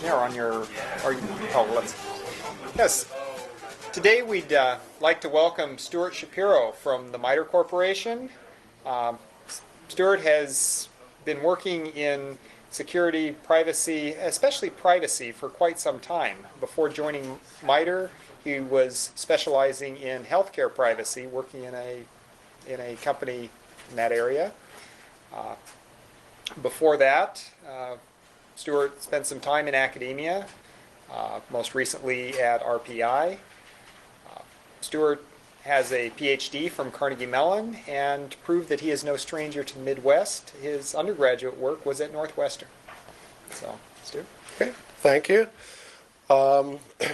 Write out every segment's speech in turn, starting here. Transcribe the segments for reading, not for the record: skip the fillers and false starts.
Yeah, on your, yes. Today we'd like to welcome Stuart Shapiro from the MITRE Corporation. Um, Stuart has been working in security, privacy, especially privacy, for quite some time. Before joining MITRE, he was specializing in healthcare privacy, working in a company in that area. Before that, Stuart spent some time in academia, most recently at RPI. Stuart has a PhD from Carnegie Mellon and proved that he is no stranger to the Midwest. His undergraduate work was at Northwestern. So, Stuart. Okay, thank you.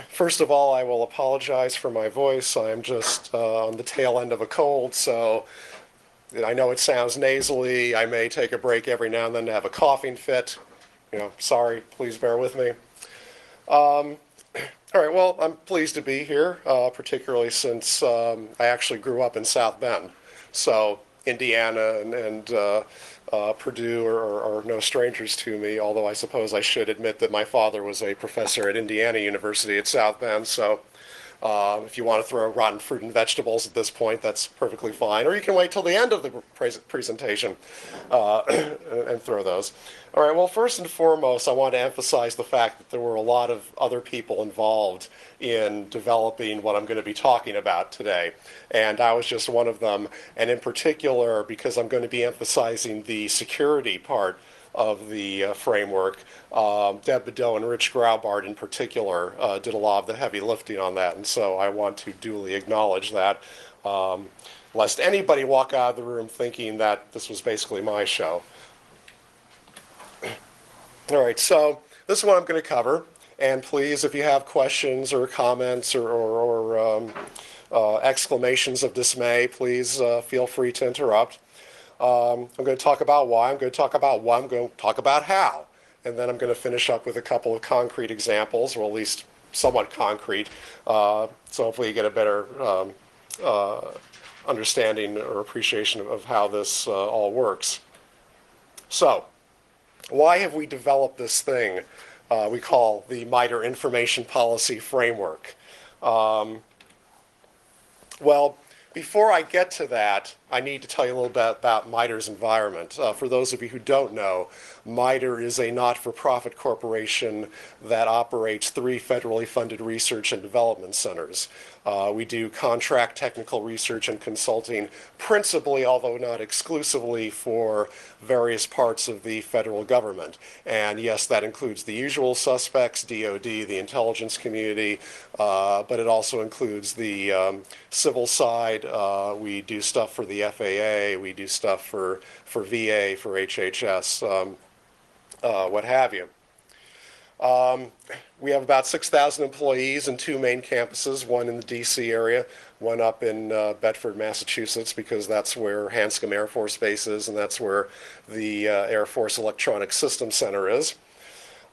First of all, I will apologize for my voice. I'm just on the tail end of a cold, so I know it sounds nasally. I may take a break every now and then to have a coughing fit. Sorry, please bear with me. All right, well, I'm pleased to be here, particularly since I actually grew up in South Bend. So Indiana and Purdue are no strangers to me, although I suppose I should admit that my father was a professor at Indiana University at South Bend. So if you want to throw rotten fruit and vegetables at this point, that's perfectly fine. Or you can wait till the end of the presentation and throw those. All right, well, first and foremost, I want to emphasize the fact that there were a lot of other people involved in developing what I'm going to be talking about today. And I was just one of them. And in particular, because I'm going to be emphasizing the security part of the framework, Deb Bedeau and Rich Graubart in particular did a lot of the heavy lifting on that, and so I want to duly acknowledge that, lest anybody walk out of the room thinking that this was basically my show. All right, so this is what I'm going to cover, and please, if you have questions or comments or exclamations of dismay, please feel free to interrupt. I'm going to talk about why, I'm going to talk about what, I'm going to talk about how, and then I'm going to finish up with a couple of concrete examples, or at least somewhat concrete, so hopefully you get a better understanding or appreciation of how this all works. So, why have we developed this thing we call the MITRE Information Policy Framework? Well, before I get to that, I need to tell you a little bit about MITRE's environment. For those of you who don't know, MITRE is a not-for-profit corporation that operates 3 federally funded research and development centers. We do contract technical research and consulting principally, although not exclusively, for various parts of the federal government. And yes, that includes the usual suspects, DoD, the intelligence community, but it also includes the civil side. We do stuff for the FAA, we do stuff for VA, for HHS, what have you. We have about 6,000 employees in 2 main campuses, one in the DC area, one up in Bedford, Massachusetts, because that's where Hanscom Air Force Base is, and that's where the Air Force Electronic Systems Center is.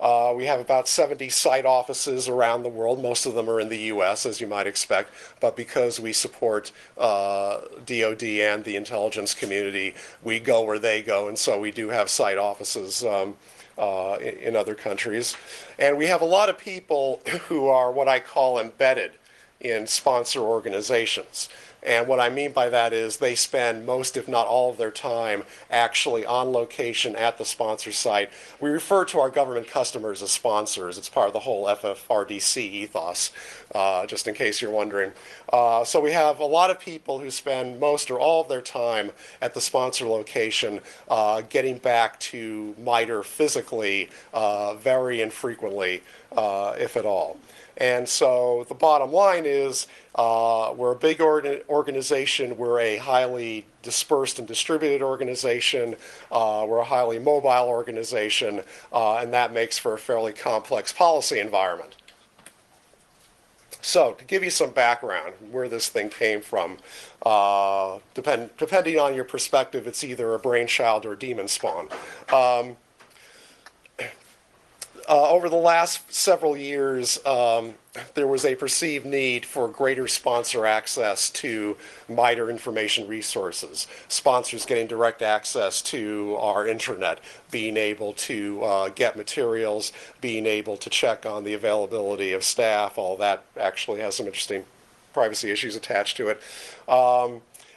We have about 70 site offices around the world. Most of them are in the U.S., as you might expect, but because we support DoD and the intelligence community, we go where they go, and so we do have site offices in other countries. And we have a lot of people who are what I call embedded in sponsor organizations. And what I mean by that is they spend most, if not all, of their time actually on location at the sponsor site. We refer to our government customers as sponsors. It's part of the whole FFRDC ethos, just in case you're wondering. So we have a lot of people who spend most or all of their time at the sponsor location, getting back to MITRE physically very infrequently, if at all. And so the bottom line is we're a big organization. We're a highly dispersed and distributed organization. We're a highly mobile organization, and that makes for a fairly complex policy environment. So to give you some background where this thing came from, depending on your perspective, it's either a brainchild or a demon spawn. over the last several years, there was a perceived need for greater sponsor access to MITRE information resources. Sponsors getting direct access to our intranet, being able to get materials, being able to check on the availability of staff. All that actually has some interesting privacy issues attached to it.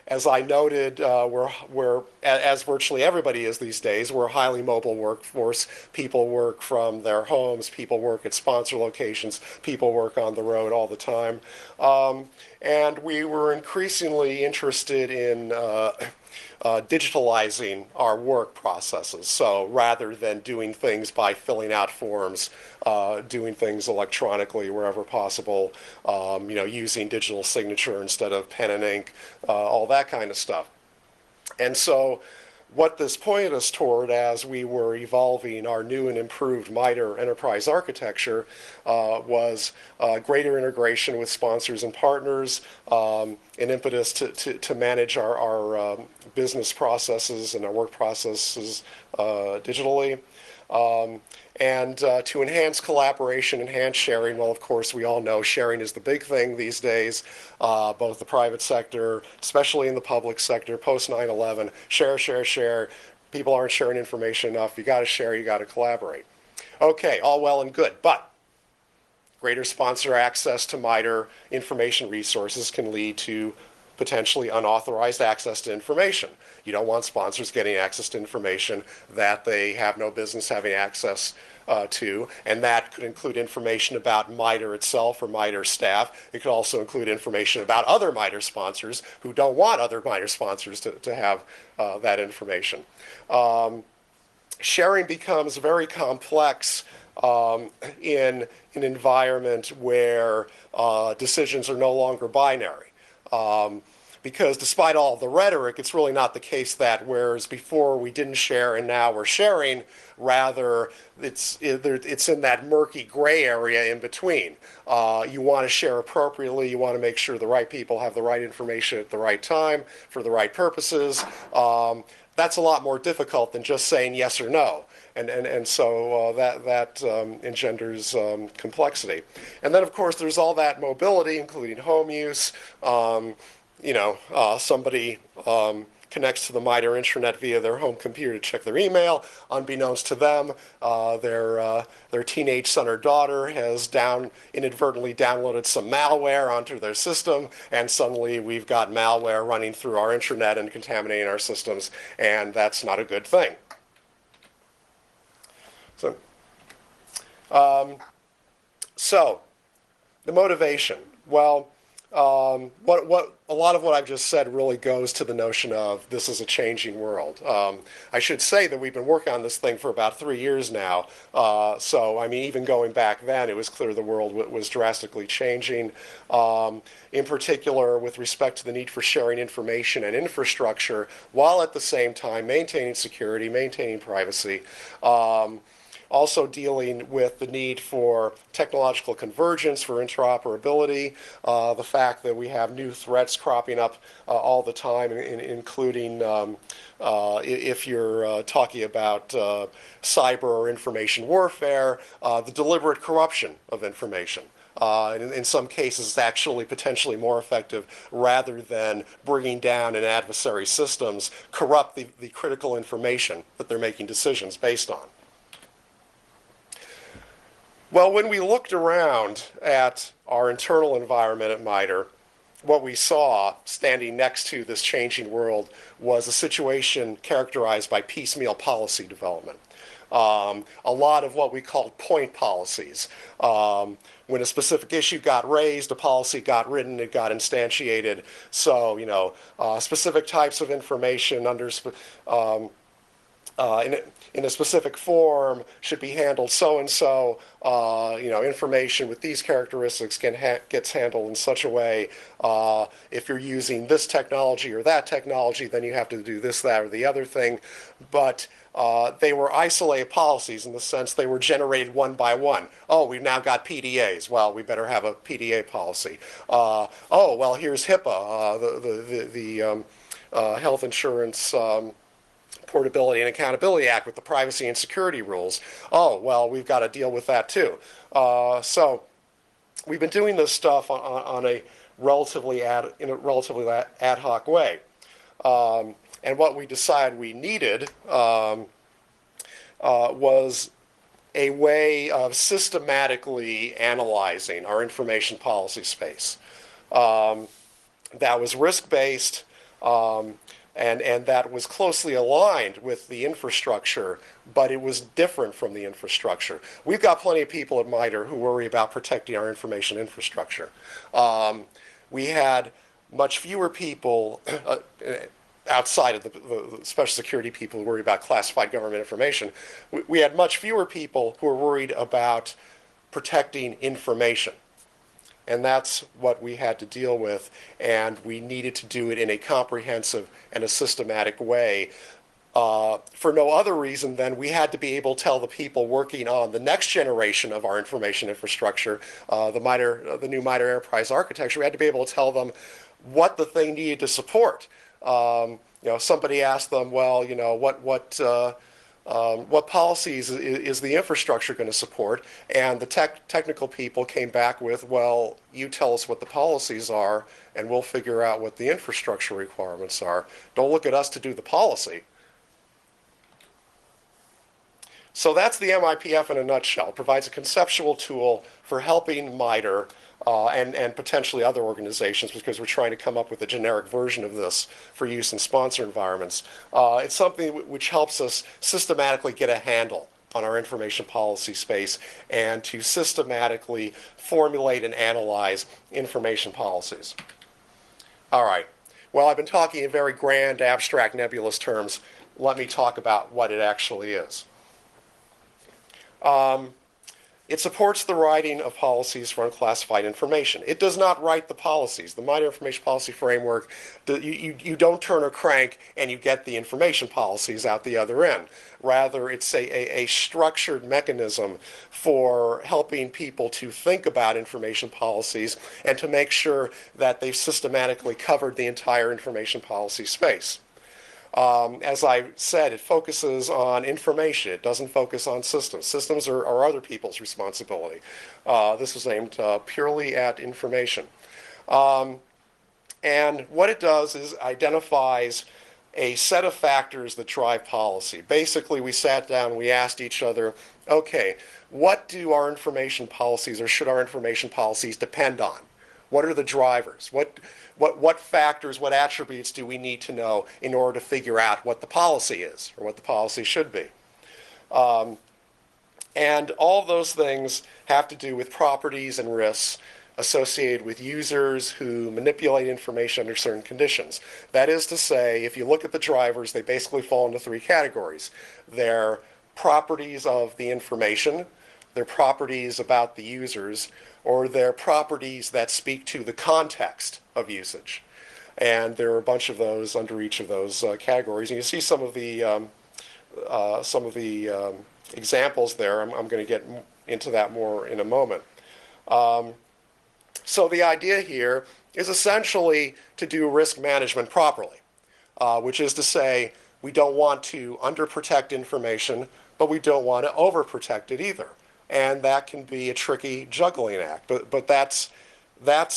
As I noted, as virtually everybody is these days, we're a highly mobile workforce. People work from their homes, people work at sponsor locations, people work on the road all the time. And we were increasingly interested in digitalizing our work processes. So rather than doing things by filling out forms, doing things electronically wherever possible, using digital signature instead of pen and ink, all that kind of stuff. And so what this pointed us toward as we were evolving our new and improved MITRE enterprise architecture was greater integration with sponsors and partners, an impetus to manage our business processes and our work processes digitally, and to enhance collaboration, enhance sharing. Well, of course, we all know sharing is the big thing these days, both the private sector, especially in the public sector, post 9/11, share. People aren't sharing information enough. You got to share, you got to collaborate. Okay, all well and good, but greater sponsor access to MITRE information resources can lead to potentially unauthorized access to information. You don't want sponsors getting access to information that they have no business having access to, and that could include information about MITRE itself or MITRE staff. It could also include information about other MITRE sponsors who don't want other MITRE sponsors to have that information. Sharing becomes very complex in an environment where decisions are no longer binary. Because despite all the rhetoric, it's really not the case that whereas before we didn't share and now we're sharing, rather it's in that murky gray area in between. You want to share appropriately, you want to make sure the right people have the right information at the right time for the right purposes. That's a lot more difficult than just saying yes or no. And so that engenders complexity. And then, of course, there's all that mobility, including home use. Somebody connects to the MITRE intranet via their home computer to check their email. Unbeknownst to them, their teenage son or daughter has inadvertently downloaded some malware onto their system, and suddenly we've got malware running through our intranet and contaminating our systems, and that's not a good thing. So the motivation. Well, a lot of what I've just said really goes to the notion of this is a changing world. I should say that we've been working on this thing for about 3 years now. So, I mean, even going back then, it was clear the world was drastically changing. In particular, with respect to the need for sharing information and infrastructure, while at the same time maintaining security, maintaining privacy. Also dealing with the need for technological convergence, for interoperability, the fact that we have new threats cropping up all the time, including if you're talking about cyber or information warfare, the deliberate corruption of information. In some cases, it's actually potentially more effective rather than bringing down an adversary's systems, corrupt the critical information that they're making decisions based on. Well, when we looked around at our internal environment at MITRE, what we saw standing next to this changing world was a situation characterized by piecemeal policy development. A lot of what we called point policies. When a specific issue got raised, a policy got written, it got instantiated. So, specific types of information under in a specific form should be handled so and so. Information with these characteristics gets handled in such a way. If you're using this technology or that technology, then you have to do this, that, or the other thing. But they were isolated policies in the sense they were generated one by one. Oh, we've now got PDAs. Well, we better have a PDA policy. Well, here's HIPAA, the health insurance Portability and Accountability Act with the privacy and security rules. Oh, well, we've got to deal with that too. So we've been doing this stuff on a relatively ad hoc way. And what we decided we needed was a way of systematically analyzing our information policy space that was risk-based and that was closely aligned with the infrastructure, but it was different from the infrastructure. We've got plenty of people at MITRE who worry about protecting our information infrastructure. We had much fewer people outside of the special security people who worry about classified government information. We had much fewer people who were worried about protecting information. And that's what we had to deal with, and we needed to do it in a comprehensive and a systematic way. For no other reason than we had to be able to tell the people working on the next generation of our information infrastructure, the new MITRE enterprise architecture, we had to be able to tell them what the thing needed to support. Somebody asked them, well, what policies is the infrastructure going to support? And the technical people came back with, well, you tell us what the policies are, and we'll figure out what the infrastructure requirements are. Don't look at us to do the policy. So that's the MIPF in a nutshell. It provides a conceptual tool for helping MITRE and potentially other organizations, because we're trying to come up with a generic version of this for use in sponsor environments. It's something which helps us systematically get a handle on our information policy space and to systematically formulate and analyze information policies. All right. Well, I've been talking in very grand, abstract, nebulous terms. Let me talk about what it actually is. It supports the writing of policies for unclassified information. It does not write the policies. The MITRE Information Policy Framework, you don't turn a crank and you get the information policies out the other end. Rather, it's a structured mechanism for helping people to think about information policies and to make sure that they've systematically covered the entire information policy space. As I said, it focuses on information. It doesn't focus on systems. Systems are other people's responsibility. This is aimed purely at information. And what it does is identifies a set of factors that drive policy. Basically, we sat down and we asked each other, okay, what do our information policies, or should our information policies depend on? What are the drivers? What factors, what attributes do we need to know in order to figure out what the policy is, or what the policy should be? And all those things have to do with properties and risks associated with users who manipulate information under certain conditions. That is to say, if you look at the drivers, they basically fall into three categories. They're properties of the information, they're properties about the users, or they're properties that speak to the context of usage. And there are a bunch of those under each of those categories. And you see some of the examples there. I'm going to get into that more in a moment. So the idea here is essentially to do risk management properly, which is to say we don't want to underprotect information, but we don't want to overprotect it either. And that can be a tricky juggling act, but that's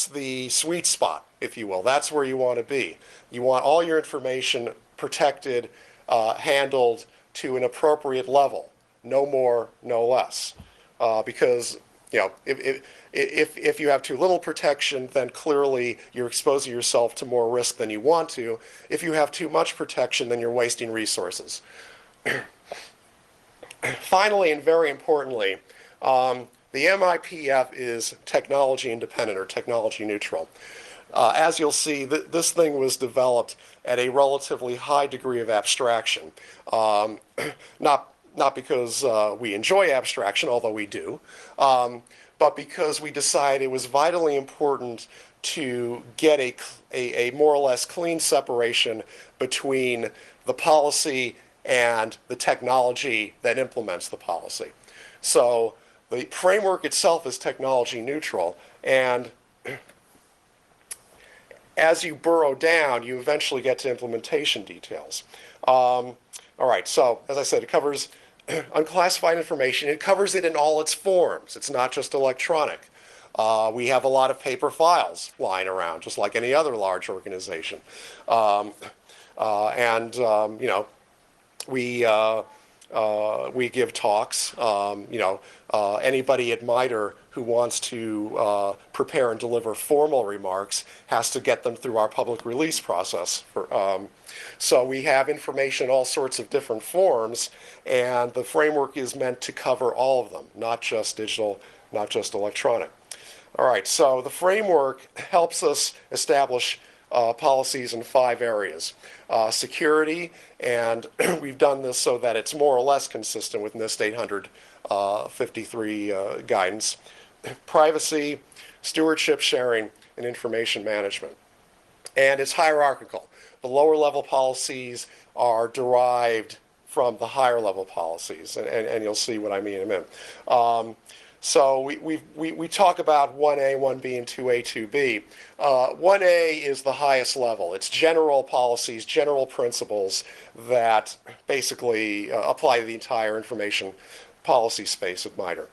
the sweet spot, if you will. That's where you want to be. You want all your information protected, handled to an appropriate level, no more, no less. Because if you have too little protection, then clearly you're exposing yourself to more risk than you want to. If you have too much protection, then you're wasting resources. Finally, and very importantly, the MIPF is technology independent or technology neutral. As you'll see, this thing was developed at a relatively high degree of abstraction. Not because we enjoy abstraction, although we do, but because we decided it was vitally important to get a more or less clean separation between the policy and the technology that implements the policy. So the framework itself is technology neutral, and as you burrow down, you eventually get to implementation details. All right, so as I said, it covers unclassified information. It covers it in all its forms. It's not just electronic. We have a lot of paper files lying around, just like any other large organization. Um, you know, we give talks. Anybody at MITRE who wants to prepare and deliver formal remarks has to get them through our public release process. So we have information in all sorts of different forms, and the framework is meant to cover all of them, not just digital, not just electronic. All right, so the framework helps us establish policies in 5 areas. Security, and we've done this so that it's more or less consistent with NIST 853 guidance. Privacy, stewardship, sharing, and information management. And it's hierarchical. The lower level policies are derived from the higher level policies, and you'll see what I mean in a minute. So we talk about 1A, 1B, and 2A, 2B. 1A is the highest level. It's general policies, general principles that basically apply to the entire information policy space at MITRE.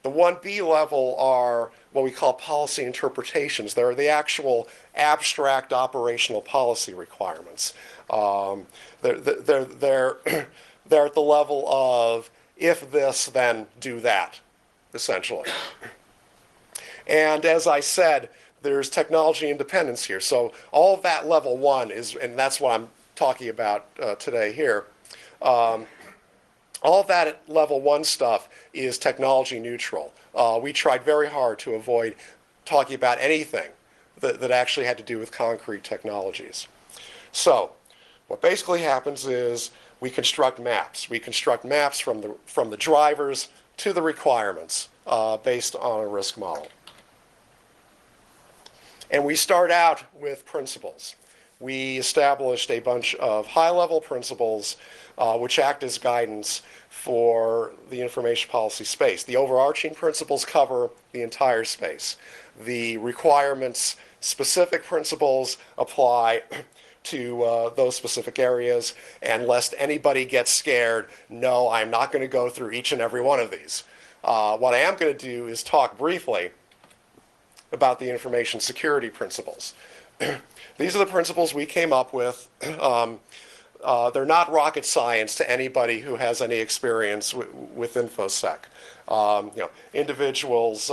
The 1B level are what we call policy interpretations. They're the actual abstract operational policy requirements. They're at the level of if this, then do that, essentially. And as I said, there's technology independence here. So all of that level 1 is, and that's what I'm talking about today here. All of that at level 1 stuff is technology neutral. We tried very hard to avoid talking about anything that actually had to do with concrete technologies. So what basically happens is we construct maps. We construct maps from the drivers to the requirements based on a risk model. And we start out with principles. We established a bunch of high-level principles which act as guidance for the information policy space. The overarching principles cover the entire space. The requirements specific principles apply to those specific areas, and lest anybody gets scared, no, I'm not going to go through each and every one of these. What I am going to do is talk briefly about the information security principles. These are the principles we came up with. They're not rocket science to anybody who has any experience with InfoSec. Individuals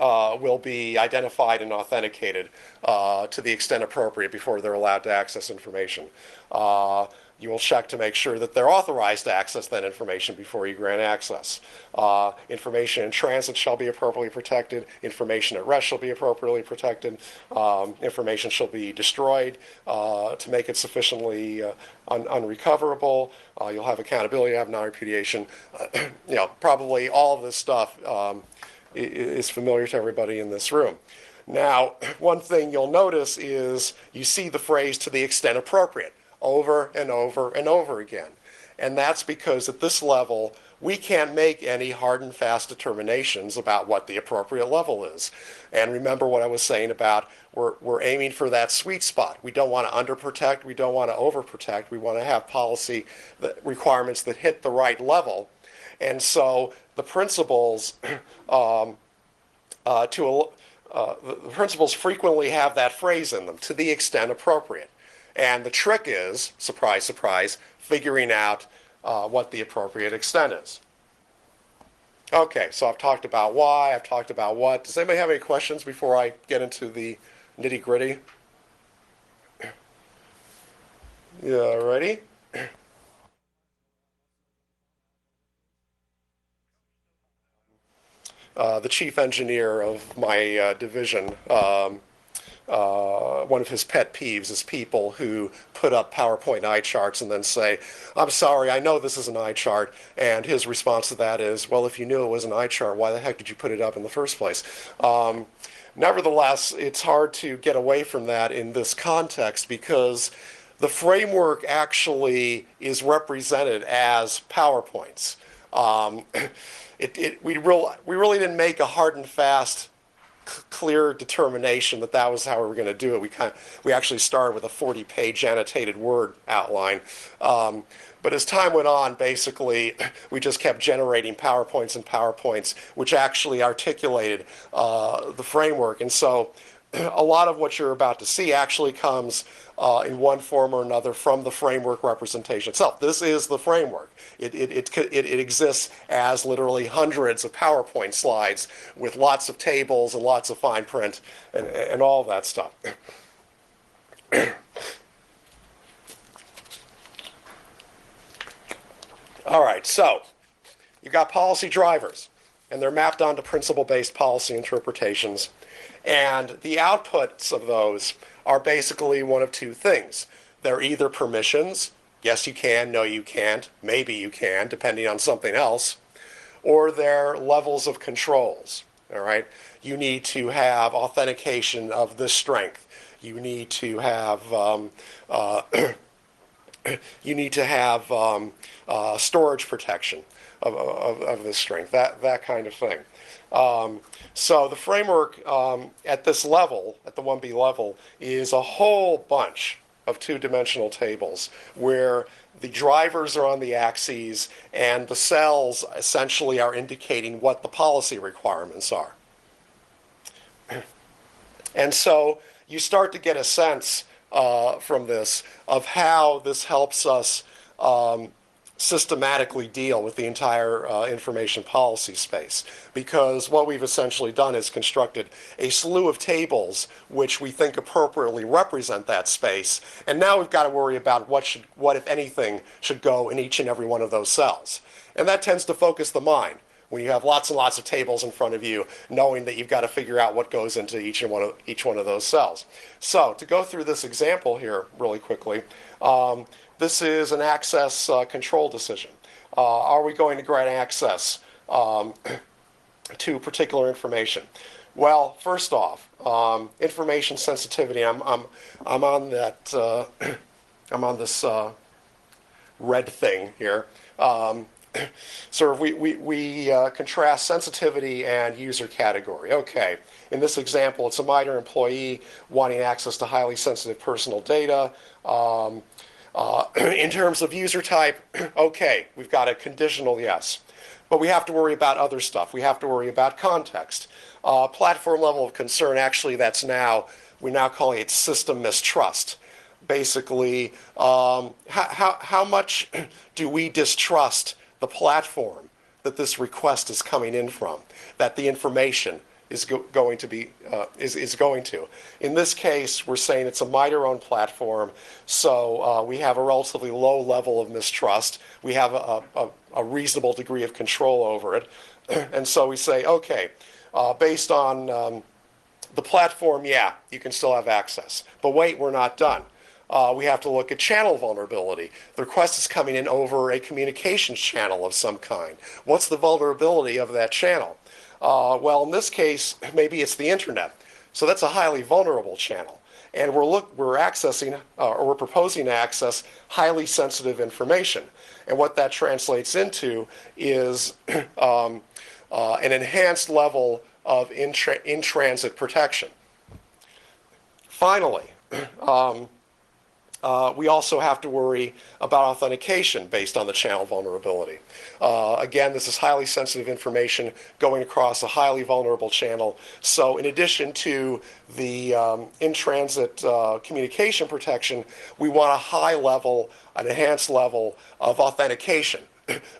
will be identified and authenticated to the extent appropriate before they're allowed to access information. You will check to make sure that they're authorized to access that information before you grant access. Information in transit shall be appropriately protected. Information at rest shall be appropriately protected. Information shall be destroyed to make it sufficiently unrecoverable. You'll have accountability, have non-repudiation. Probably all of this stuff is familiar to everybody in this room. Now, one thing you'll notice is you see the phrase "to the extent appropriate" over and over and over again. And that's because at this level, we can't make any hard and fast determinations about what the appropriate level is. And remember what I was saying about we're aiming for that sweet spot. We don't want to underprotect, we don't want to overprotect, we want to have policy requirements that hit the right level. And so the principles the principles frequently have that phrase in them, "to the extent appropriate." And the trick is, surprise, surprise, figuring out what the appropriate extent is. Okay, so I've talked about why, I've talked about what. Does anybody have any questions before I get into the nitty-gritty? Yeah, ready? The chief engineer of my division, one of his pet peeves is people who put up PowerPoint eye charts and then say, "I'm sorry, I know this is an eye chart." And his response to that is, "Well, if you knew it was an eye chart, why the heck did you put it up in the first place?" Nevertheless, it's hard to get away from that in this context because the framework actually is represented as PowerPoints. We really didn't make a hard and fast clear determination that that was how we were going to do it. We actually started with a 40-page annotated Word outline. But as time went on, basically, we just kept generating PowerPoints and PowerPoints, which actually articulated the framework. And so a lot of what you're about to see actually comes in one form or another from the framework representation itself. This is the framework. It exists as literally hundreds of PowerPoint slides with lots of tables and lots of fine print and all of that stuff. All right, so you've got policy drivers, and they're mapped onto principle-based policy interpretations. And the outputs of those are basically one of two things. They're either permissions, yes you can, no you can't, maybe you can, depending on something else, or they're levels of controls, all right? You need to have authentication of this strength. You need to have storage protection of this strength, that kind of thing. So the framework at this level, at the 1B level, is a whole bunch of two-dimensional tables where the drivers are on the axes and the cells essentially are indicating what the policy requirements are. And so you start to get a sense from this of how this helps us systematically deal with the entire information policy space, because what we've essentially done is constructed a slew of tables which we think appropriately represent that space, and now we've got to worry about what if anything should go in each and every one of those cells. And that tends to focus the mind when you have lots and lots of tables in front of you, knowing that you've got to figure out what goes into each one of those cells. So to go through this example here really quickly, this is an access control decision. Are we going to grant access to particular information? Well, first off, information sensitivity. I'm on that. I'm on this red thing here. So we contrast sensitivity and user category. Okay, in this example, it's a minor employee wanting access to highly sensitive personal data. In terms of user type, okay, we've got a conditional yes. But we have to worry about other stuff. We have to worry about context. Platform level of concern, actually we're now calling it system mistrust. Basically, how much do we distrust the platform that this request is coming in from, that the information is going to. In this case, we're saying it's a MITRE-owned platform, so we have a relatively low level of mistrust. We have a reasonable degree of control over it. And so we say, okay, based on the platform, yeah, you can still have access. But wait, we're not done. We have to look at channel vulnerability. The request is coming in over a communications channel of some kind. What's the vulnerability of that channel? Well, in this case, maybe it's the internet. So that's a highly vulnerable channel. And we're accessing, or we're proposing to access highly sensitive information. And what that translates into is an enhanced level of in-transit protection. Finally, we also have to worry about authentication based on the channel vulnerability. Again, this is highly sensitive information going across a highly vulnerable channel. So in addition to the in-transit communication protection, we want a high level, an enhanced level of authentication.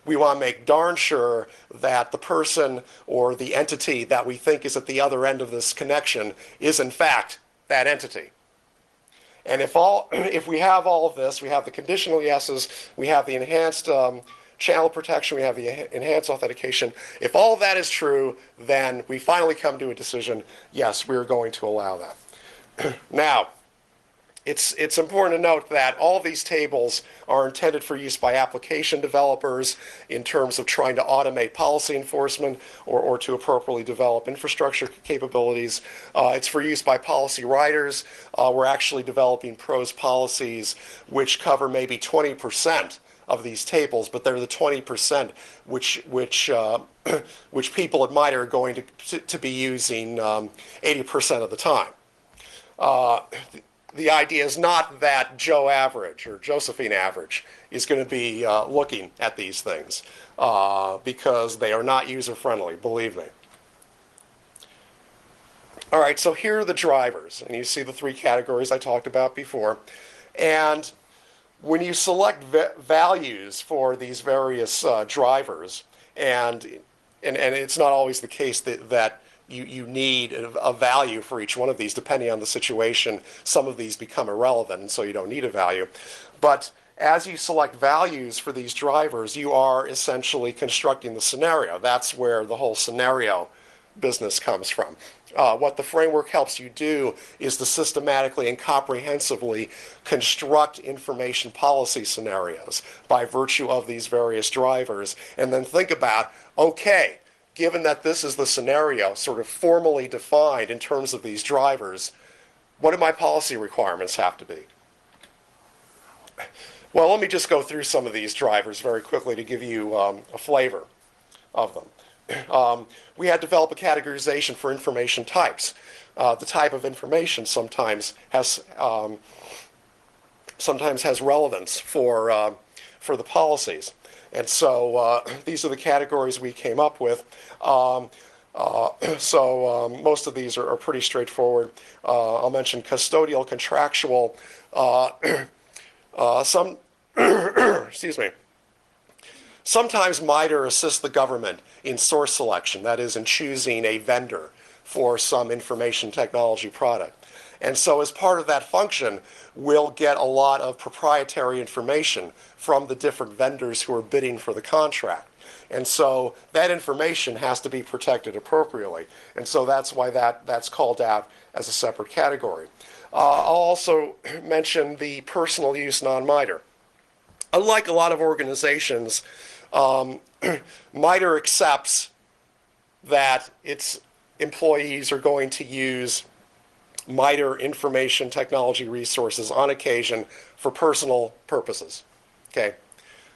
We want to make darn sure that the person or the entity that we think is at the other end of this connection is in fact that entity. And if we have all of this, we have the conditional yeses, we have the enhanced channel protection, we have the enhanced authentication. If all of that is true, then we finally come to a decision, yes, we're going to allow that. Now, it's important to note that all of these tables are intended for use by application developers in terms of trying to automate policy enforcement or to appropriately develop infrastructure capabilities. It's for use by policy writers. We're actually developing prose policies which cover maybe 20% of these tables, but they're the 20% which people at MITRE are going to be using 80% of the time. The idea is not that Joe Average or Josephine Average is going to be looking at these things because they are not user-friendly, believe me. All right, so here are the drivers, and you see the three categories I talked about before. And when you select values for these various drivers, and it's not always the case that you need a value for each one of these, depending on the situation. Some of these become irrelevant, and so you don't need a value. But as you select values for these drivers, you are essentially constructing the scenario. That's where the whole scenario business comes from. What the framework helps you do is to systematically and comprehensively construct information policy scenarios by virtue of these various drivers, and then think about, okay, given that this is the scenario sort of formally defined in terms of these drivers, what do my policy requirements have to be? Well, let me just go through some of these drivers very quickly to give you a flavor of them. We had developed a categorization for information types. The type of information sometimes has relevance for the policies. And so these are the categories we came up with. Most of these are pretty straightforward. I'll mention custodial, contractual, excuse me. Sometimes MITRE assists the government in source selection, that is, in choosing a vendor for some information technology product. And so as part of that function, we'll get a lot of proprietary information from the different vendors who are bidding for the contract. And so that information has to be protected appropriately. And so that's why that's called out as a separate category. I'll also mention the personal use non-MITRE. Unlike a lot of organizations, MITRE accepts that its employees are going to use MITRE information technology resources on occasion for personal purposes. Okay,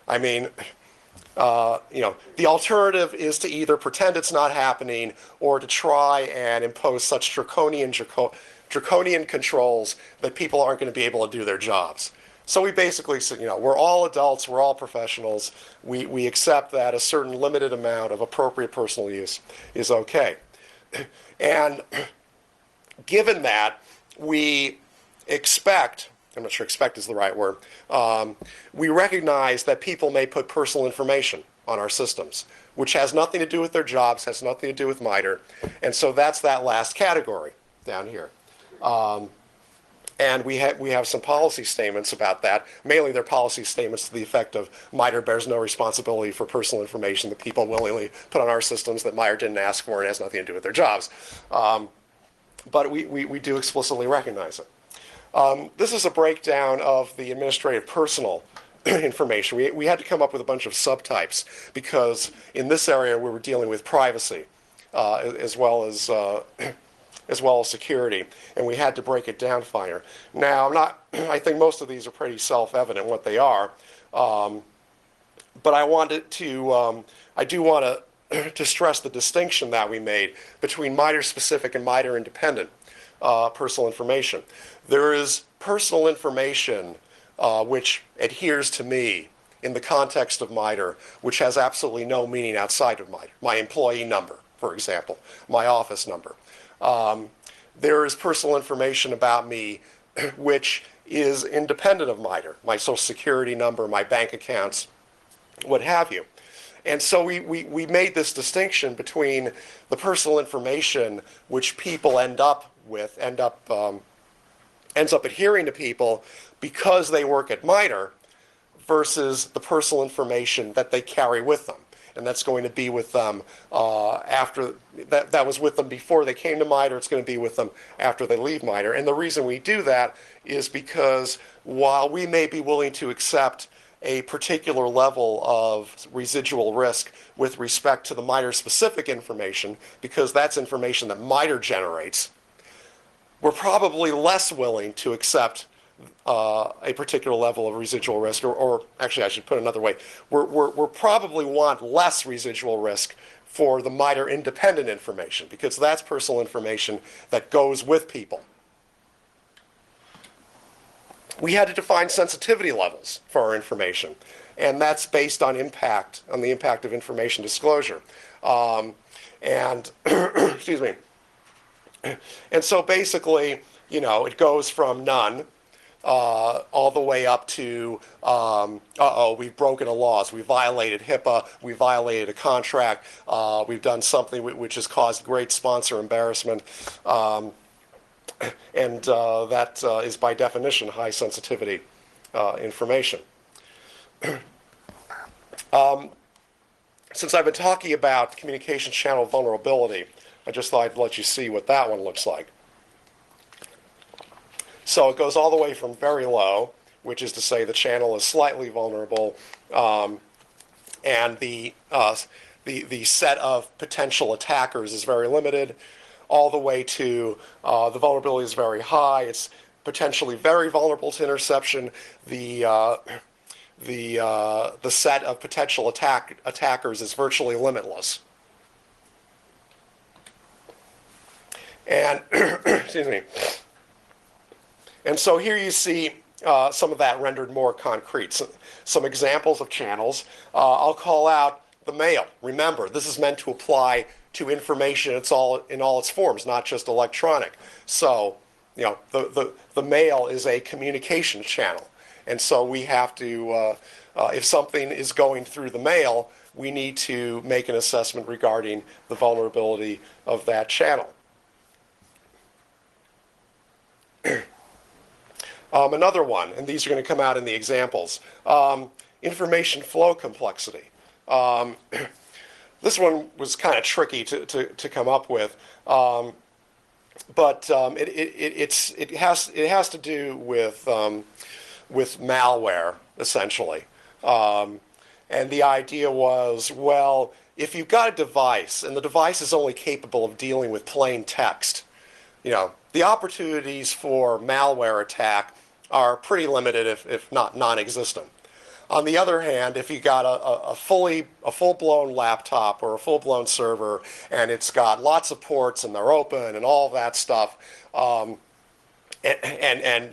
I mean, the alternative is to either pretend it's not happening or to try and impose such draconian controls that people aren't going to be able to do their jobs. So we basically said, we're all adults, we're all professionals. We accept that a certain limited amount of appropriate personal use is okay. And given that, we expect, I'm not sure expect is the right word, we recognize that people may put personal information on our systems, which has nothing to do with their jobs, has nothing to do with MITRE. And so that's that last category down here. And we have some policy statements about that. Mainly they're policy statements to the effect of MITRE bears no responsibility for personal information that people willingly put on our systems that MITRE didn't ask for and has nothing to do with their jobs. But we do explicitly recognize it. This is a breakdown of the administrative personal information. We had to come up with a bunch of subtypes because in this area we were dealing with privacy as well as security, and we had to break it down finer. Now, I think most of these are pretty self-evident what they are, but I do want to stress the distinction that we made between MITRE-specific and MITRE-independent personal information. There is personal information which adheres to me in the context of MITRE, which has absolutely no meaning outside of MITRE. My employee number, for example, my office number. There is personal information about me which is independent of MITRE, my social security number, my bank accounts, what have you. And so we made this distinction between the personal information which people ends up adhering to people because they work at MITRE versus the personal information that they carry with them. And that's going to be with them after, that was with them before they came to MITRE, it's going to be with them after they leave MITRE. And the reason we do that is because while we may be willing to accept a particular level of residual risk with respect to the MITRE-specific information, because that's information that MITRE generates, we're probably less willing to accept a particular level of residual risk, or actually I should put it another way, we're probably want less residual risk for the MITRE independent information, because that's personal information that goes with people. We had to define sensitivity levels for our information, and that's based on impact, on the impact of information disclosure. And excuse me. And so basically, you know, it goes from none all the way up to, we've broken a laws, we violated HIPAA, we violated a contract, we've done something which has caused great sponsor embarrassment, and that is by definition high sensitivity information. Since I've been talking about communication channel vulnerability, I just thought I'd let you see what that one looks like. So it goes all the way from very low, which is to say the channel is slightly vulnerable, and the set of potential attackers is very limited, all the way to the vulnerability is very high. It's potentially very vulnerable to interception. The set of potential attackers is virtually limitless. And excuse me. And so here you see some of that rendered more concrete. Some examples of channels. I'll call out the mail. Remember, this is meant to apply to information in all its forms, not just electronic. So, you know, the mail is a communication channel. And so we have to, if something is going through the mail, we need to make an assessment regarding the vulnerability of that channel. Another one, and these are going to come out in the examples, information flow complexity. This one was kind of tricky to come up with, but it has to do with malware, essentially. And the idea was, well, if you've got a device and the device is only capable of dealing with plain text, you know, the opportunities for malware attack are pretty limited, if not non-existent. On the other hand, if you got a full-blown laptop or a full-blown server, and it's got lots of ports and they're open and all that stuff, and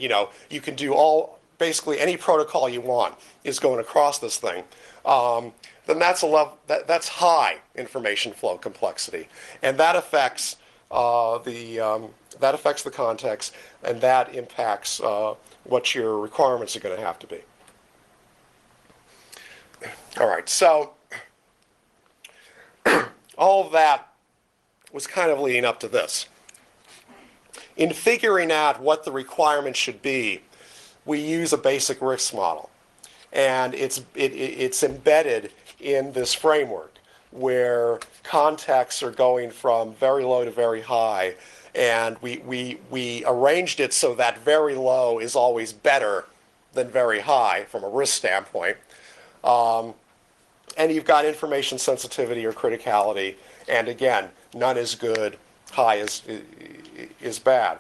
you know, you can do basically any protocol you want is going across this thing, then that's that's high information flow complexity, and that affects the context, and that impacts what your requirements are going to have to be. All right, so all of that was kind of leading up to this. In figuring out what the requirements should be, we use a basic risk model, and it's embedded in this framework where contexts are going from very low to very high, and we arranged it so that very low is always better than very high from a risk standpoint. And you've got information sensitivity or criticality, and again, none is good, high is bad.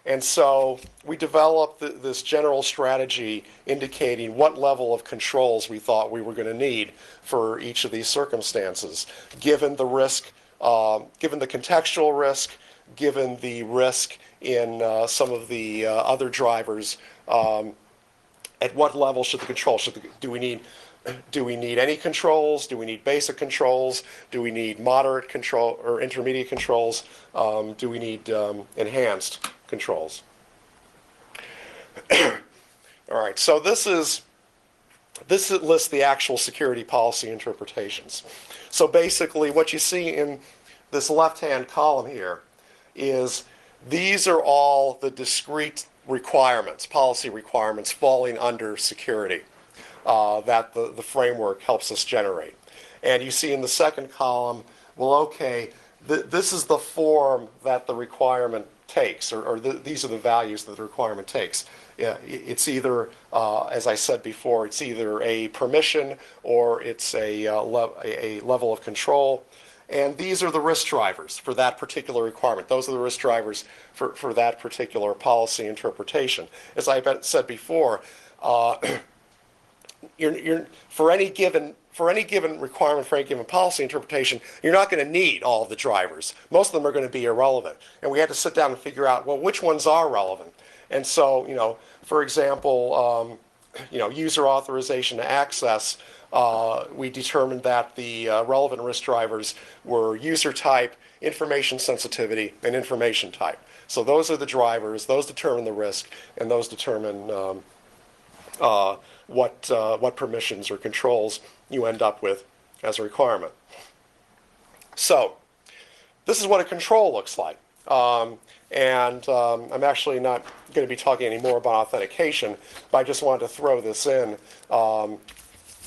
And so we developed this general strategy indicating what level of controls we thought we were going to need for each of these circumstances, given the risk, given the contextual risk, given the risk in some of the other drivers. At what level should the control? Do we need any controls? Do we need basic controls? Do we need moderate control or intermediate controls? Do we need enhanced controls? All right, so this lists the actual security policy interpretations. So basically what you see in this left-hand column here is these are all the discrete requirements, policy requirements falling under security that the framework helps us generate. And you see in the second column, well, okay, this is the form that the requirement takes, or these are the values that the requirement takes. It's either, as I said before, it's either a permission or it's a level of control. And these are the risk drivers for that particular requirement. Those are the risk drivers for that particular policy interpretation. As I said before, for any given requirement, for any given policy interpretation, you're not going to need all of the drivers. Most of them are going to be irrelevant. And we had to sit down and figure out, well, which ones are relevant? And so, for example, user authorization to access, we determined that the relevant risk drivers were user type, information sensitivity, and information type. So those are the drivers, those determine the risk, and those determine what permissions or controls you end up with as a requirement. So this is what a control looks like. I'm actually not going to be talking anymore about authentication, but I just wanted to throw this in.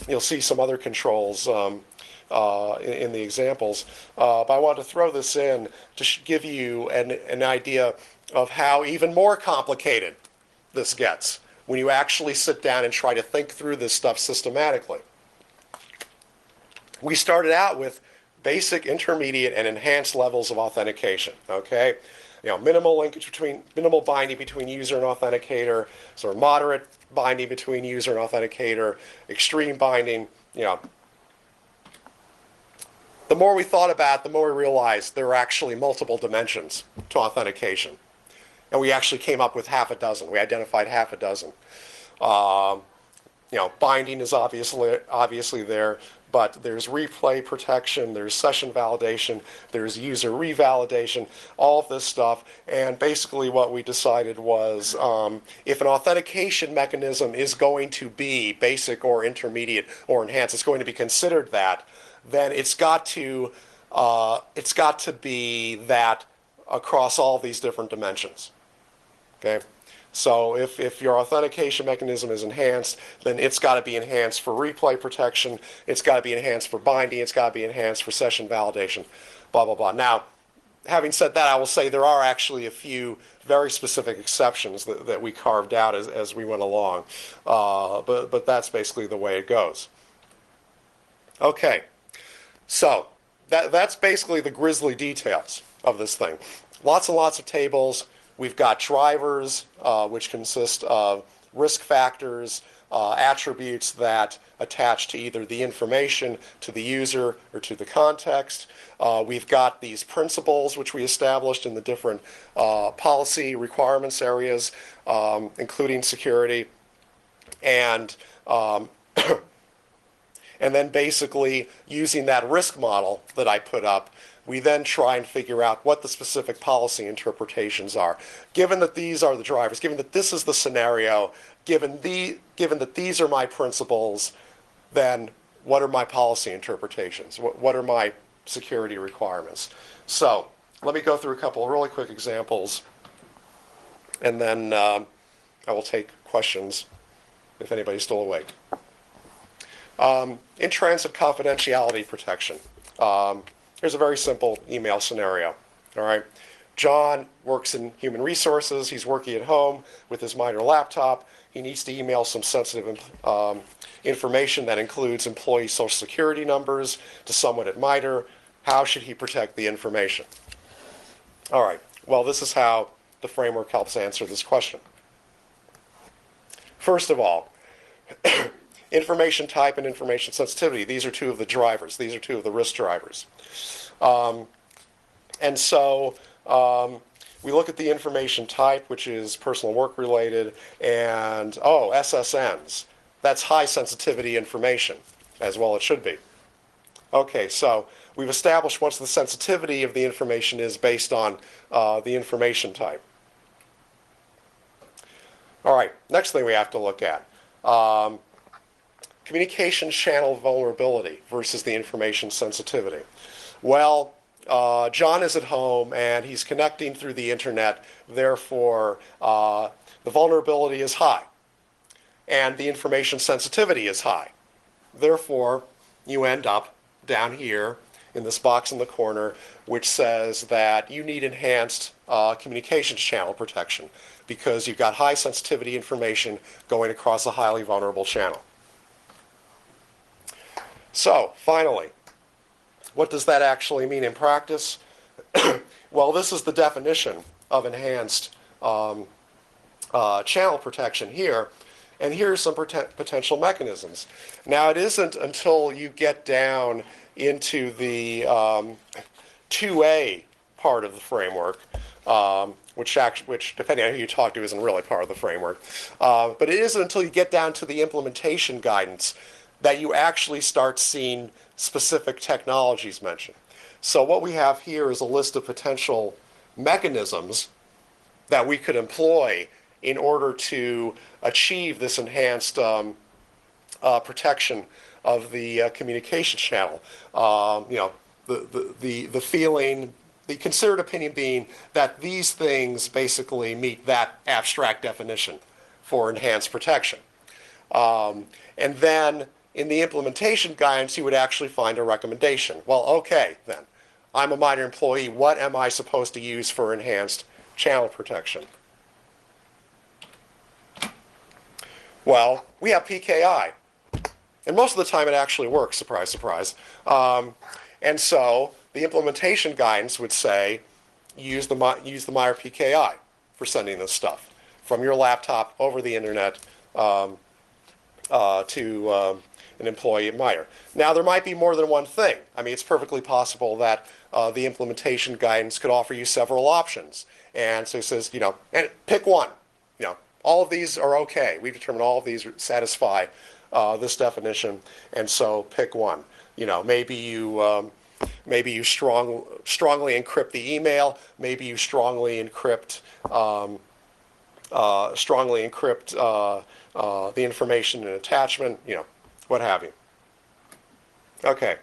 You'll see some other controls in the examples, but I wanted to throw this in to give you an idea of how even more complicated this gets when you actually sit down and try to think through this stuff systematically. We started out with basic, intermediate, and enhanced levels of authentication, okay? Minimal binding between user and authenticator, sort of moderate binding between user and authenticator, extreme binding, The more we thought about it, the more we realized there are actually multiple dimensions to authentication. And we actually came up with half a dozen. We identified half a dozen. Binding is obviously there, but there's replay protection, there's session validation, there's user revalidation, all of this stuff. And basically what we decided was if an authentication mechanism is going to be basic or intermediate or enhanced, it's going to be considered that, then it's got to be that across all these different dimensions. Okay? So if your authentication mechanism is enhanced, then it's got to be enhanced for replay protection, it's got to be enhanced for binding, it's got to be enhanced for session validation, blah, blah, blah. Now, having said that, I will say there are actually a few very specific exceptions that we carved out as we went along. But that's basically the way it goes. Okay, so that's basically the grisly details of this thing. Lots and lots of tables. We've got drivers, which consist of risk factors, attributes that attach to either the information, to the user, or to the context. We've got these principles, which we established in the different policy requirements areas, including security. And then basically using that risk model that I put up, we then try and figure out what the specific policy interpretations are. Given that these are the drivers, given that this is the scenario, given that these are my principles, then what are my policy interpretations? What are my security requirements? So let me go through a couple of really quick examples, and then I will take questions if anybody's still awake. In-transit confidentiality protection. Here's a very simple email scenario, all right? John works in human resources. He's working at home with his minor laptop. He needs to email some sensitive information that includes employee social security numbers to someone at MITRE. How should he protect the information? All right, well, this is how the framework helps answer this question. First of all, information type and information sensitivity. These are two of the drivers. These are two of the risk drivers. And so we look at the information type, which is personal work related, and SSNs. That's high sensitivity information, as well it should be. Okay, so we've established what the sensitivity of the information is based on the information type. All right, next thing we have to look at. Communication channel vulnerability versus the information sensitivity. Well, John is at home and he's connecting through the internet, therefore the vulnerability is high and the information sensitivity is high. Therefore, you end up down here in this box in the corner which says that you need enhanced communications channel protection because you've got high sensitivity information going across a highly vulnerable channel. So, finally, What does that actually mean in practice? Well, this is the definition of enhanced channel protection here. And here's some potential mechanisms. Now, it isn't until you get down into the 2A part of the framework, which depending on who you talk to, isn't really part of the framework. But it isn't until you get down to the implementation guidance that you actually start seeing specific technologies mentioned. So what we have here is a list of potential mechanisms that we could employ in order to achieve this enhanced protection of the communication channel. The feeling, the considered opinion being that these things basically meet that abstract definition for enhanced protection. And then in the implementation guidance, you would actually find a recommendation. Well, okay, then. I'm a MITRE employee. What am I supposed to use for enhanced channel protection? Well, we have PKI. And most of the time it actually works, surprise, surprise. And so the implementation guidance would say, use the MITRE PKI for sending this stuff from your laptop over the internet to an employee at MITRE. Now, there might be more than one thing. I mean, it's perfectly possible that the implementation guidance could offer you several options. And so it says, and pick one. All of these are okay. We've determined all of these satisfy this definition, and so pick one. Maybe you strongly encrypt the email. Maybe you strongly encrypt the information in attachment. What have you. Okay,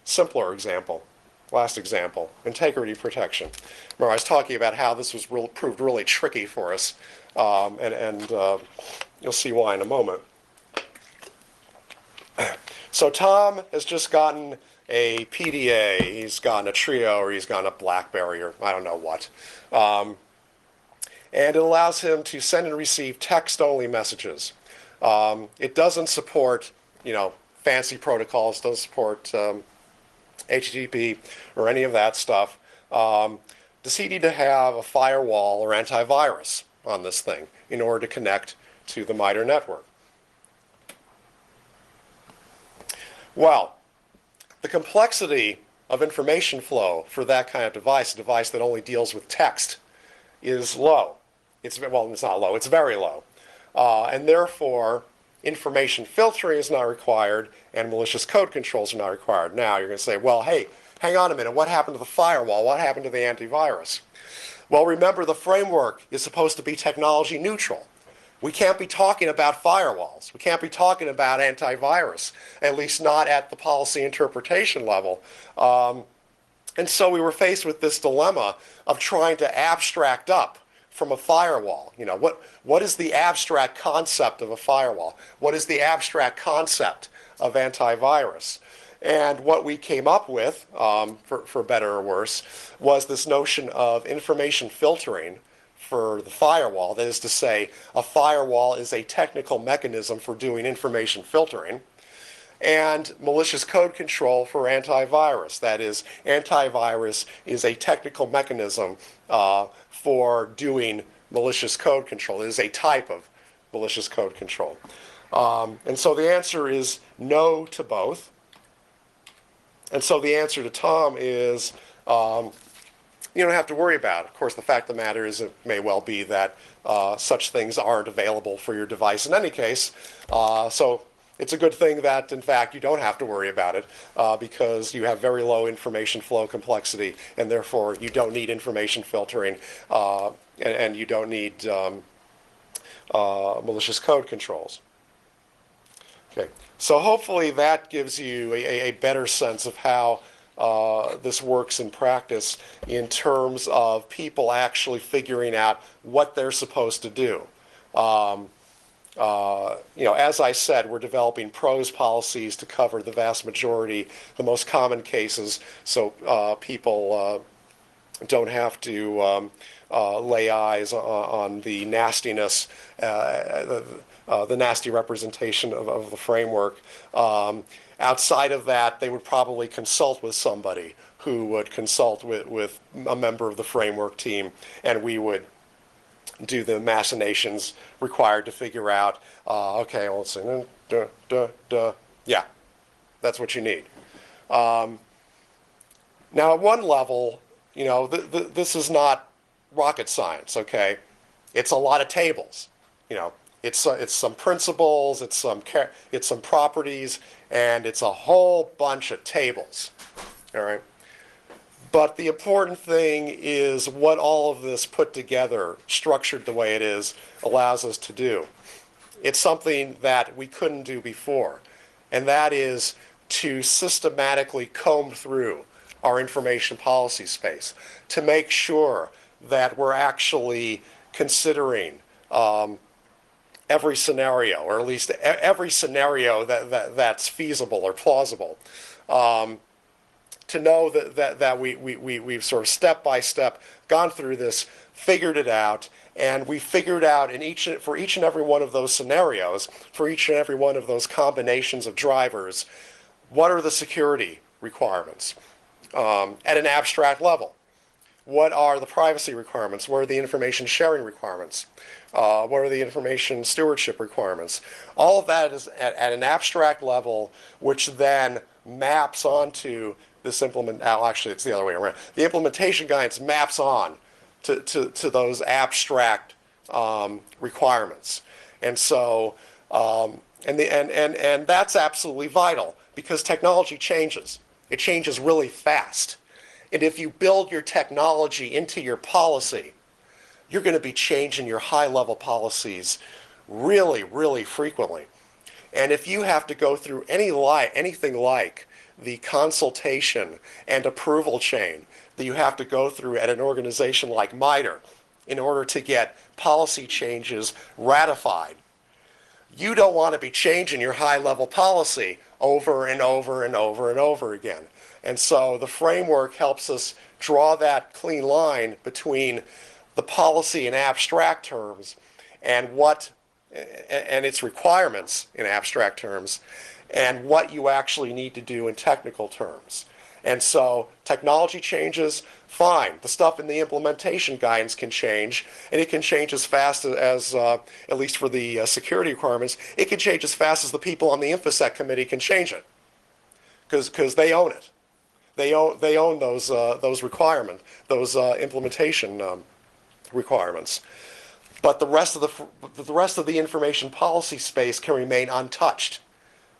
simpler example. Last example, integrity protection. Remember, I was talking about how this was proved really tricky for us, and you'll see why in a moment. So Tom has just gotten a PDA, he's gotten a Trio, or he's gotten a BlackBerry, or I don't know what. And it allows him to send and receive text-only messages. It doesn't support, fancy protocols, doesn't support HTTP or any of that stuff. Does he need to have a firewall or antivirus on this thing in order to connect to the MITRE network? Well, the complexity of information flow for that kind of device, a device that only deals with text, is low. It's not low, it's very low. And therefore, information filtering is not required and malicious code controls are not required. Now, you're going to say, well, hey, hang on a minute, what happened to the firewall? What happened to the antivirus? Well, remember, the framework is supposed to be technology neutral. We can't be talking about firewalls. We can't be talking about antivirus, at least not at the policy interpretation level. And so we were faced with this dilemma of trying to abstract up from a firewall. What is the abstract concept of a firewall? What is the abstract concept of antivirus? And what we came up with, for better or worse, was this notion of information filtering for the firewall. That is to say, a firewall is a technical mechanism for doing information filtering, and malicious code control for antivirus. That is, antivirus is a technical mechanism for doing malicious code control. It is a type of malicious code control. And so the answer is no to both. And so the answer to Tom is you don't have to worry about it. Of course, the fact of the matter is it may well be that such things aren't available for your device in any case. So it's a good thing that, in fact, you don't have to worry about it because you have very low information flow complexity, and therefore you don't need information filtering and you don't need malicious code controls. Okay, so hopefully that gives you a better sense of how this works in practice in terms of people actually figuring out what they're supposed to do. As I said, we're developing PROS policies to cover the vast majority, the most common cases, so people don't have to lay eyes on the nastiness, the nasty representation of the framework. Outside of that, they would probably consult with somebody who would consult with a member of the framework team, and we would do the machinations required to figure out, okay, well, let's see, yeah, that's what you need. Now, at one level, you know, this is not rocket science, okay? It's a lot of tables, you know. It's some principles, it's some properties, and it's a whole bunch of tables, all right? But the important thing is what all of this put together, structured the way it is, allows us to do. It's something that we couldn't do before, and that is to systematically comb through our information policy space to make sure that we're actually considering every scenario, or at least every scenario that's feasible or plausible. To know that we've sort of step by step gone through this, figured it out, and we figured out for each and every one of those scenarios, for each and every one of those combinations of drivers, what are the security requirements at an abstract level? What are the privacy requirements? What are the information sharing requirements? What are the information stewardship requirements? All of that is at an abstract level, which then maps onto this actually it's the other way around. The implementation guidance maps on to those abstract requirements. And so, and that's absolutely vital because technology changes. It changes really fast. And if you build your technology into your policy, you're going to be changing your high-level policies really, really frequently. And if you have to go through anything like the consultation and approval chain that you have to go through at an organization like MITRE in order to get policy changes ratified, you don't want to be changing your high-level policy over and over and over and over again. And so the framework helps us draw that clean line between the policy in abstract terms and its requirements in abstract terms and what you actually need to do in technical terms. And so technology changes, fine. The stuff in the implementation guidance can change, and it can change as fast as at least for the security requirements, it can change as fast as the people on the InfoSec committee can change it, because they own it. They own those requirements, those implementation requirements. But the rest of the information policy space can remain untouched,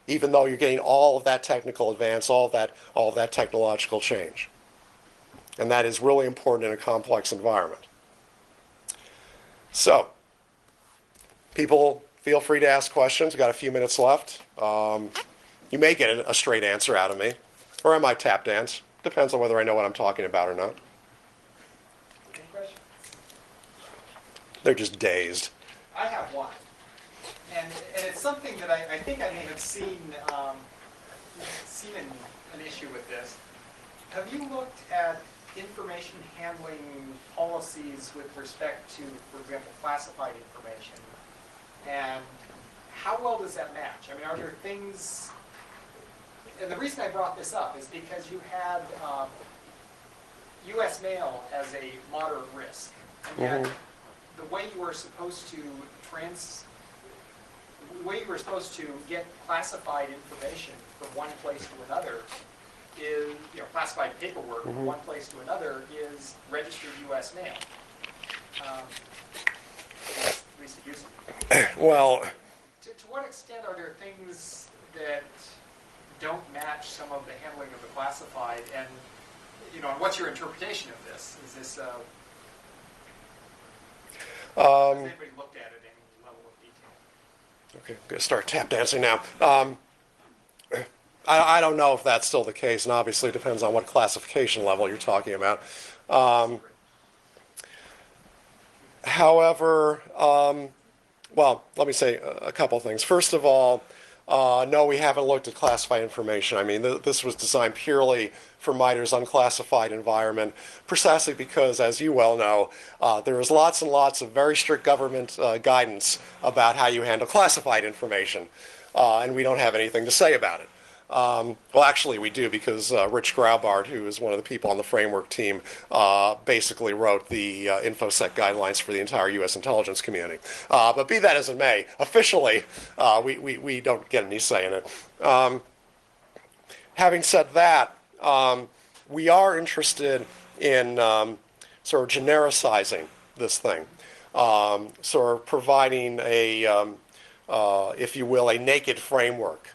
even though you're getting all of that technical advance, all of that technological change. And that is really important in a complex environment. So, people, feel free to ask questions. We've got a few minutes left. You may get a straight answer out of me, or I might tap dance. Depends on whether I know what I'm talking about or not. Any questions? They're just dazed. I have one. And it's something that I think I may have seen an issue with this. Have you looked at information handling policies with respect to, for example, classified information? And how well does that match? I mean, are there things, and the reason I brought this up is because you had U.S. mail as a moderate risk. And yet, the way you were supposed to get classified information from one place to another is, classified paperwork from one place to another is registered U.S. mail. At least it used to be. Well, to what extent are there things that don't match some of the handling of the classified, and and what's your interpretation of this? Is this has anybody looked at it at any level of detail? okay, I'm going to start tap dancing now. I don't know if that's still the case, and obviously it depends on what classification level you're talking about. However, well, let me say a couple things. First of all, No, we haven't looked at classified information. I mean, this was designed purely for MITRE's unclassified environment, precisely because, as you well know, there is lots and lots of very strict government guidance about how you handle classified information, and we don't have anything to say about it. Well, actually, we do, because Rich Graubart, who is one of the people on the framework team, basically wrote the InfoSec guidelines for the entire U.S. intelligence community. But be that as it may, officially, we don't get any say in it. Having said that, we are interested in sort of genericizing this thing, sort of providing a, if you will, a naked framework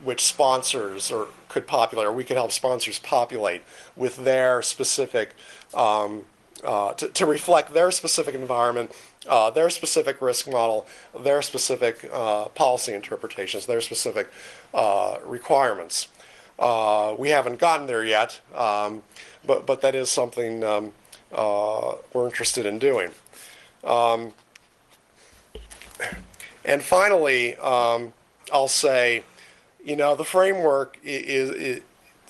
which sponsors or could populate, or we could help sponsors populate with their specific, to reflect their specific environment, their specific risk model, their specific policy interpretations, their specific requirements. We haven't gotten there yet, but that is something we're interested in doing. And finally, I'll say, you know, the framework this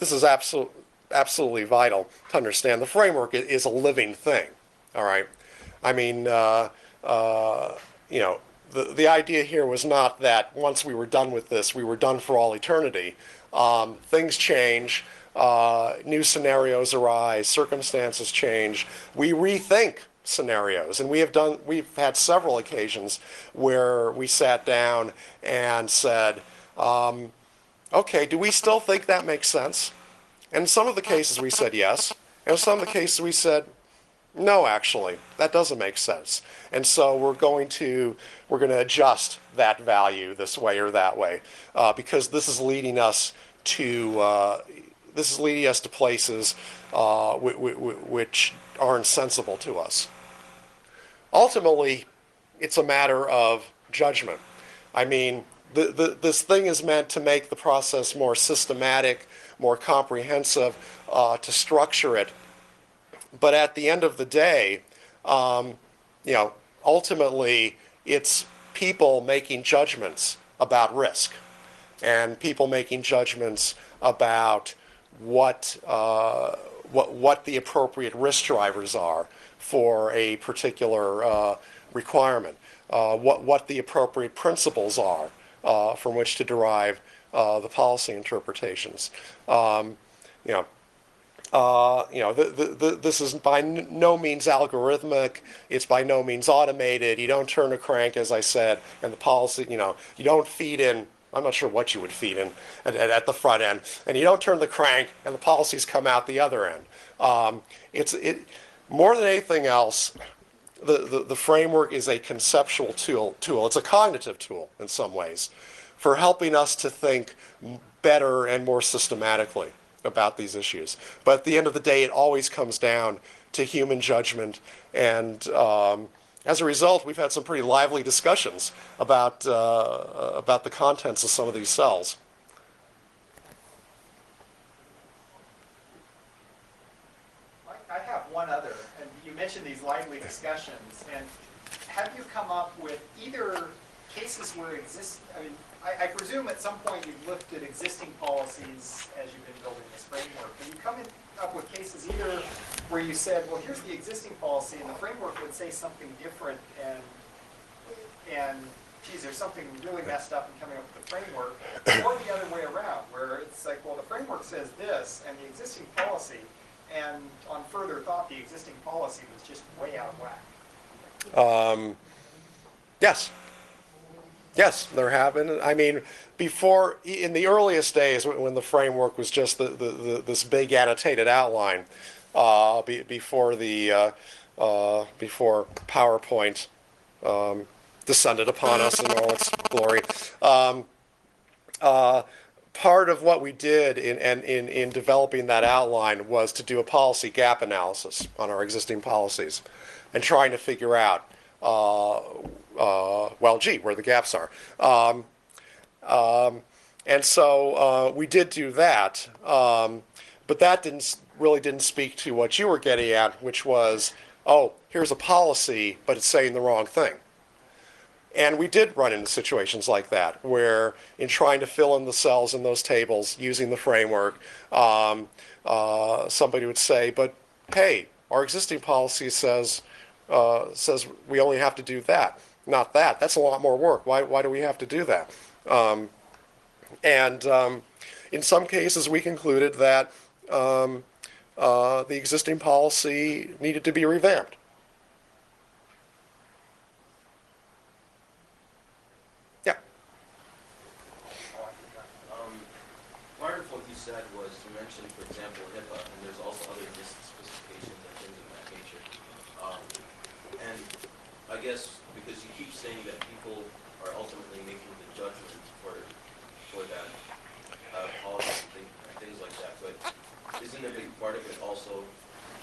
is absolutely vital to understand. The framework is a living thing, all right? I mean, you know, the idea here was not that once we were done with this, we were done for all eternity. Things change, new scenarios arise, circumstances change. We rethink scenarios, and we've had several occasions where we sat down and said, okay, do we still think that makes sense? And in some of the cases we said yes, and in some of the cases we said, no, actually, that doesn't make sense. And so we're going to adjust that value this way or that way, because this is leading us to places which aren't sensible to us. Ultimately, it's a matter of judgment. I mean, this thing is meant to make the process more systematic, more comprehensive, to structure it. But at the end of the day, you know, ultimately, it's people making judgments about risk, and people making judgments about what the appropriate risk drivers are for a particular requirement, what the appropriate principles are from which to derive the policy interpretations. This is by no means algorithmic. It's by no means automated. You don't turn a crank, as I said, and the policy, you don't feed in. I'm not sure what you would feed in at the front end, and you don't turn the crank, and the policies come out the other end. More than anything else, the framework is a conceptual tool. It's a cognitive tool in some ways for helping us to think better and more systematically about these issues. But at the end of the day, it always comes down to human judgment, and as a result, we've had some pretty lively discussions about the contents of some of these cells. I have one other, and you mentioned these lively discussions, and have you come up with either cases where I presume at some point you've looked at existing policies as you've been building this framework. Have you come up with cases either where you said, well, here's the existing policy, and the framework would say something different, and geez, there's something really messed up in coming up with the framework, or the other way around, where it's like, well, the framework says this, and the existing policy, and on further thought, the existing policy was just way out of whack? Yes. Yes, there have been. I mean, in the earliest days, when the framework was just this big annotated outline, before PowerPoint descended upon us in all its glory, part of what we did in developing that outline was to do a policy gap analysis on our existing policies, and trying to figure out, where the gaps are. And so we did do that, but that really didn't speak to what you were getting at, which was, oh, here's a policy, but it's saying the wrong thing. And we did run into situations like that, where in trying to fill in the cells in those tables using the framework, somebody would say, but hey, our existing policy says we only have to do that, not that. That's a lot more work. Why do we have to do that? And in some cases, we concluded that the existing policy needed to be revamped. Yeah. Part of what you said was you mentioned, for example, HIPAA, and there's also other NIST specifications and things of that nature. And I guess because you keep saying that people are ultimately making the judgment for that policy and things like that, but isn't a big part of it also,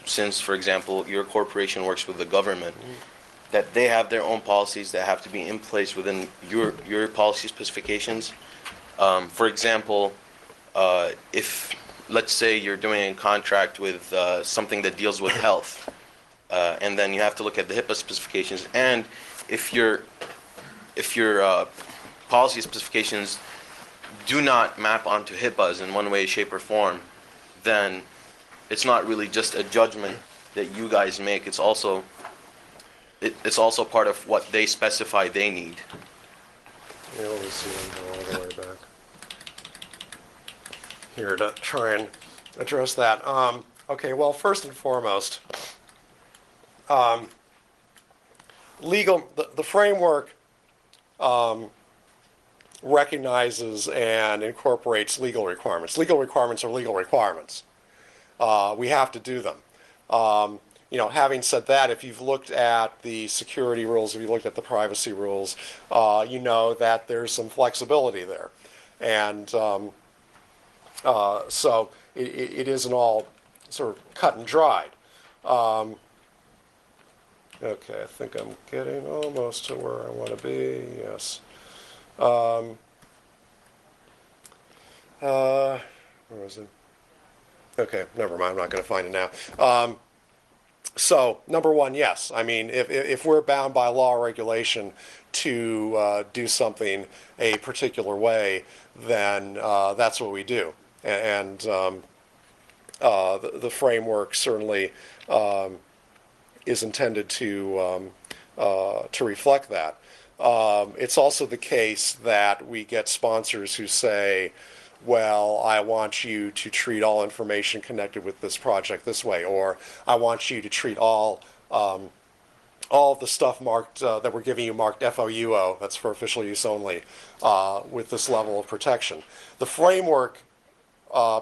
since, for example, your corporation works with the government, that they have their own policies that have to be in place within your policy specifications? For example, if, let's say, you're doing a contract with something that deals with health, and then you have to look at the HIPAA specifications, and if your policy specifications do not map onto HIPAAs in one way, shape, or form, then it's not really just a judgment that you guys make. It's also part of what they specify they need. Yeah, let me see. I'll go all the way back here to try and address that. Okay, well, first and foremost, the framework recognizes and incorporates legal requirements. Legal requirements are legal requirements. We have to do them. Having said that, if you've looked at the security rules, if you looked at the privacy rules, you know that there's some flexibility there. And so it isn't all sort of cut and dried. Okay, I think I'm getting almost to where I want to be. Yes. Where was it? Okay, never mind. I'm not going to find it now. So, number one, yes. I mean, if we're bound by law or regulation to do something a particular way, then that's what we do. And the framework certainly is intended to reflect that. It's also the case that we get sponsors who say, well, I want you to treat all information connected with this project this way, or I want you to treat all the stuff marked that we're giving you marked FOUO, that's for official use only, with this level of protection. The framework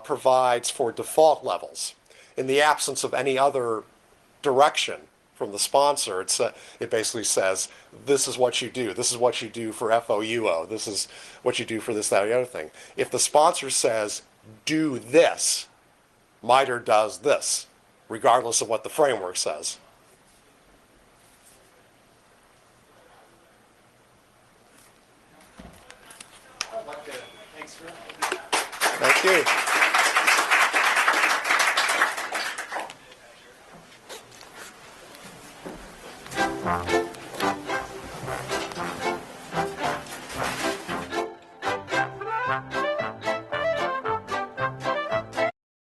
provides for default levels. In the absence of any other direction from the sponsor, it basically says, this is what you do. This is what you do for FOUO. This is what you do for this, that, or the other thing. If the sponsor says, do this, MITRE does this, regardless of what the framework says. I'd like to, thanks for Thank you.